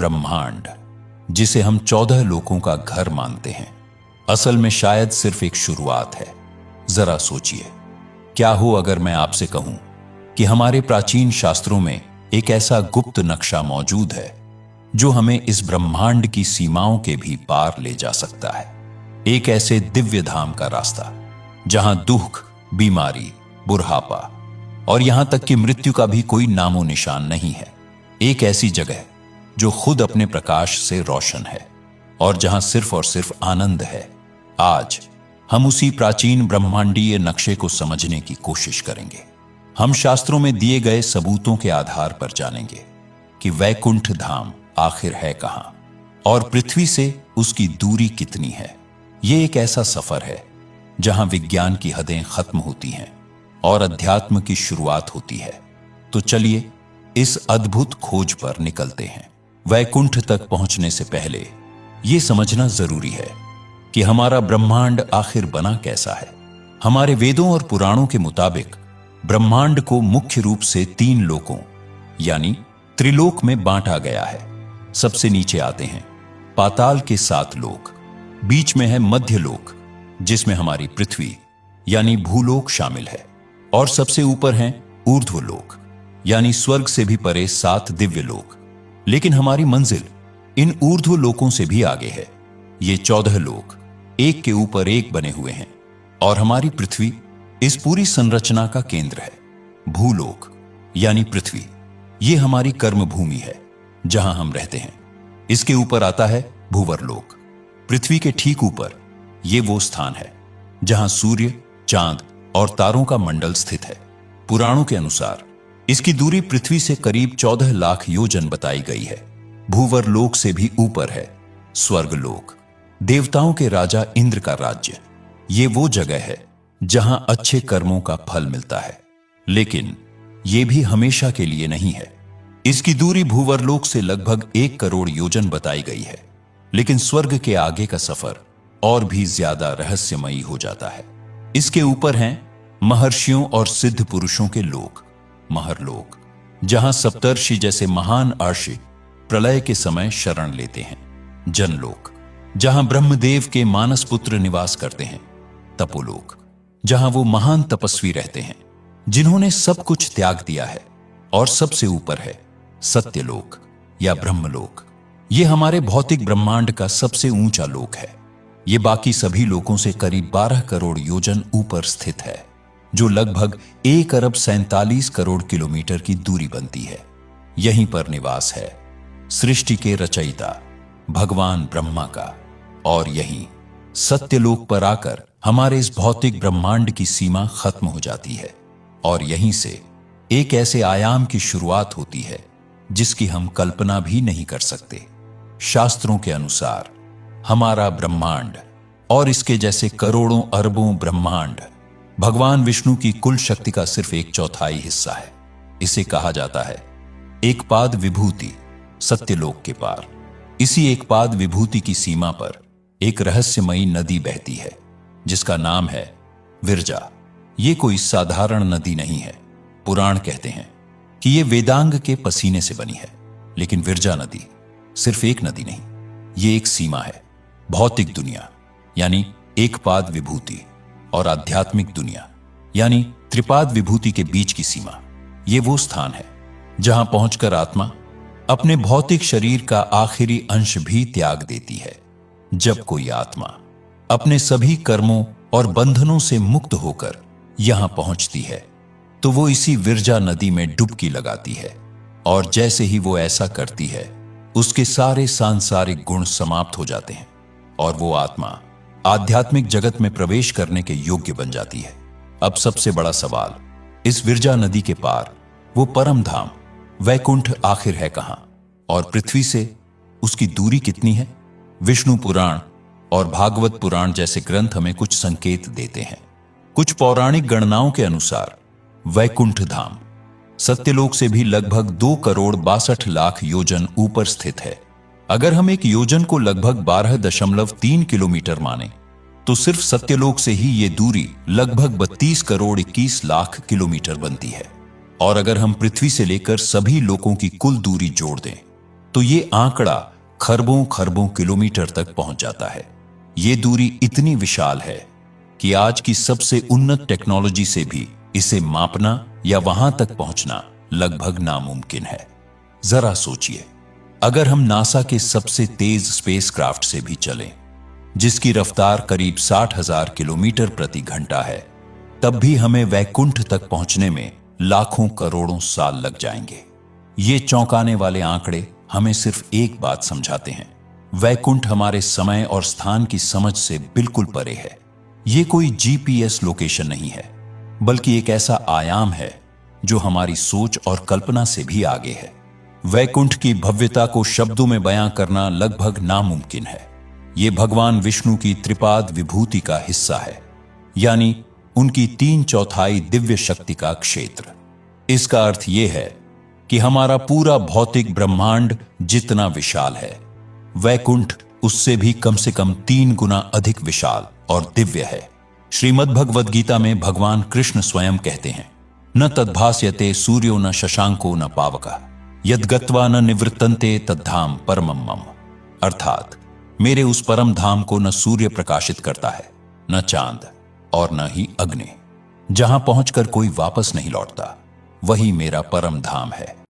ब्रह्मांड, जिसे हम 14 लोकों का घर मानते हैं, असल में शायद सिर्फ एक शुरुआत है। जरा सोचिए, क्या हो अगर मैं आपसे कहूं कि हमारे प्राचीन शास्त्रों में एक ऐसा गुप्त नक्शा मौजूद है जो हमें इस ब्रह्मांड की सीमाओं के भी पार ले जा सकता है। एक ऐसे दिव्य धाम का रास्ता जहां दुख, बीमारी, बुढ़ापा और यहां तक कि मृत्यु का भी कोई नामो निशान नहीं है। एक ऐसी जगह जो खुद अपने प्रकाश से रोशन है और जहां सिर्फ और सिर्फ आनंद है। आज हम उसी प्राचीन ब्रह्मांडीय नक्शे को समझने की कोशिश करेंगे। हम शास्त्रों में दिए गए सबूतों के आधार पर जानेंगे कि वैकुंठ धाम आखिर है कहां और पृथ्वी से उसकी दूरी कितनी है। यह एक ऐसा सफर है जहां विज्ञान की हदें खत्म होती हैं और अध्यात्म की शुरुआत होती है। तो चलिए इस अद्भुत खोज पर निकलते हैं। वैकुंठ तक पहुंचने से पहले यह समझना जरूरी है कि हमारा ब्रह्मांड आखिर बना कैसा है। हमारे वेदों और पुराणों के मुताबिक ब्रह्मांड को मुख्य रूप से 3 लोकों यानी त्रिलोक में बांटा गया है। सबसे नीचे आते हैं पाताल के 7 लोक, बीच में है मध्य लोक जिसमें हमारी पृथ्वी यानी भूलोक शामिल है, और सबसे ऊपर हैं ऊर्ध्व लोक यानी स्वर्ग से भी परे 7 दिव्य लोक। लेकिन हमारी मंजिल इन ऊर्ध्व लोकों से भी आगे है। ये 14 लोक एक के ऊपर एक बने हुए हैं और हमारी पृथ्वी इस पूरी संरचना का केंद्र है। भूलोक यानी पृथ्वी, ये हमारी कर्म भूमि है जहां हम रहते हैं। इसके ऊपर आता है भूवरलोक। पृथ्वी के ठीक ऊपर ये वो स्थान है जहां सूर्य, चांद और तारों का मंडल स्थित है। पुराणों के अनुसार इसकी दूरी पृथ्वी से करीब 14 लाख योजन बताई गई है। भूवरलोक से भी ऊपर है स्वर्गलोक, देवताओं के राजा इंद्र का राज्य। ये वो जगह है जहां अच्छे कर्मों का फल मिलता है, लेकिन यह भी हमेशा के लिए नहीं है। इसकी दूरी भूवरलोक से लगभग 1 करोड़ योजन बताई गई है, लेकिन स्वर्ग के आगे का सफर और भी ज्यादा रहस्यमयी हो जाता है। इसके ऊपर हैं महर्षियों और सिद्ध पुरुषों के लोक, महरलोक, जहां सप्तर्षि जैसे महान अर्षि प्रलय के समय शरण लेते हैं। जनलोक, जहां ब्रह्मदेव के मानस पुत्र निवास करते हैं। तपोलोक, जहां वो महान तपस्वी रहते हैं जिन्होंने सब कुछ त्याग दिया है। और सबसे ऊपर है सत्यलोक या ब्रह्मलोक। यह हमारे भौतिक ब्रह्मांड का सबसे ऊंचा लोक है। यह बाकी सभी लोकों से करीब 12 करोड़ योजन ऊपर स्थित है, जो लगभग 1 अरब 47 करोड़ किलोमीटर की दूरी बनती है। यहीं पर निवास है सृष्टि के रचयिता भगवान ब्रह्मा का, और यहीं सत्यलोक पर आकर हमारे इस भौतिक ब्रह्मांड की सीमा खत्म हो जाती है और यहीं से एक ऐसे आयाम की शुरुआत होती है जिसकी हम कल्पना भी नहीं कर सकते। शास्त्रों के अनुसार हमारा ब्रह्मांड और इसके जैसे करोड़ों अरबों ब्रह्मांड भगवान विष्णु की कुल शक्ति का सिर्फ 1/4 हिस्सा है। इसे कहा जाता है एकपाद विभूति, सत्यलोक के पार। इसी एकपाद विभूति की सीमा पर एक रहस्यमयी नदी बहती है जिसका नाम है विरजा। ये कोई साधारण नदी नहीं है। पुराण कहते हैं कि यह वेदांग के पसीने से बनी है, लेकिन विरजा नदी सिर्फ एक नदी नहीं, ये एक सीमा है। भौतिक दुनिया यानी एकपाद विभूति और आध्यात्मिक दुनिया यानी त्रिपाद विभूति के बीच की सीमा। ये वो स्थान है जहां पहुंचकर आत्मा अपने भौतिक शरीर का आखिरी अंश भी त्याग देती है। जब कोई आत्मा अपने सभी कर्मों और बंधनों से मुक्त होकर यहां पहुंचती है तो वो इसी विरजा नदी में डुबकी लगाती है, और जैसे ही वो ऐसा करती है उसके सारे सांसारिक गुण समाप्त हो जाते हैं और वो आत्मा आध्यात्मिक जगत में प्रवेश करने के योग्य बन जाती है। अब सबसे बड़ा सवाल, इस विरजा नदी के पार वो परम धाम वैकुंठ आखिर है कहां और पृथ्वी से उसकी दूरी कितनी है? विष्णु पुराण और भागवत पुराण जैसे ग्रंथ हमें कुछ संकेत देते हैं। कुछ पौराणिक गणनाओं के अनुसार वैकुंठ धाम सत्यलोक से भी लगभग 2 करोड़ 62 लाख योजन ऊपर स्थित है। अगर हम एक योजन को लगभग 12.3 किलोमीटर माने तो सिर्फ सत्यलोक से ही ये दूरी लगभग 32 करोड़ 21 लाख किलोमीटर बनती है। और अगर हम पृथ्वी से लेकर सभी लोकों की कुल दूरी जोड़ दें तो ये आंकड़ा खरबों खरबों किलोमीटर तक पहुंच जाता है। ये दूरी इतनी विशाल है कि आज की सबसे उन्नत टेक्नोलॉजी से भी इसे मापना या वहां तक पहुंचना लगभग नामुमकिन है। जरा सोचिए, अगर हम नासा के सबसे तेज स्पेसक्राफ्ट से भी चलें, जिसकी रफ्तार करीब 60,000 किलोमीटर प्रति घंटा है, तब भी हमें वैकुंठ तक पहुंचने में लाखों करोड़ों साल लग जाएंगे। ये चौंकाने वाले आंकड़े हमें सिर्फ एक बात समझाते हैं, वैकुंठ हमारे समय और स्थान की समझ से बिल्कुल परे है। ये कोई जीपीएस लोकेशन नहीं है, बल्कि एक ऐसा आयाम है जो हमारी सोच और कल्पना से भी आगे है। वैकुंठ की भव्यता को शब्दों में बयां करना लगभग नामुमकिन है। ये भगवान विष्णु की त्रिपाद विभूति का हिस्सा है, यानी उनकी 3/4 दिव्य शक्ति का क्षेत्र। इसका अर्थ यह है कि हमारा पूरा भौतिक ब्रह्मांड जितना विशाल है, वैकुंठ उससे भी कम से कम 3 गुना अधिक विशाल और दिव्य है। श्रीमद् भगवद गीता में भगवान कृष्ण स्वयं कहते हैं, न तद्भास्यते सूर्यो न शशांको न पावका यद्गत्वा न निवृत्तन्ते तद्धाम परमम मम। अर्थात मेरे उस परम धाम को न सूर्य प्रकाशित करता है, न चांद और न ही अग्नि। जहां पहुंचकर कोई वापस नहीं लौटता, वही मेरा परम धाम है।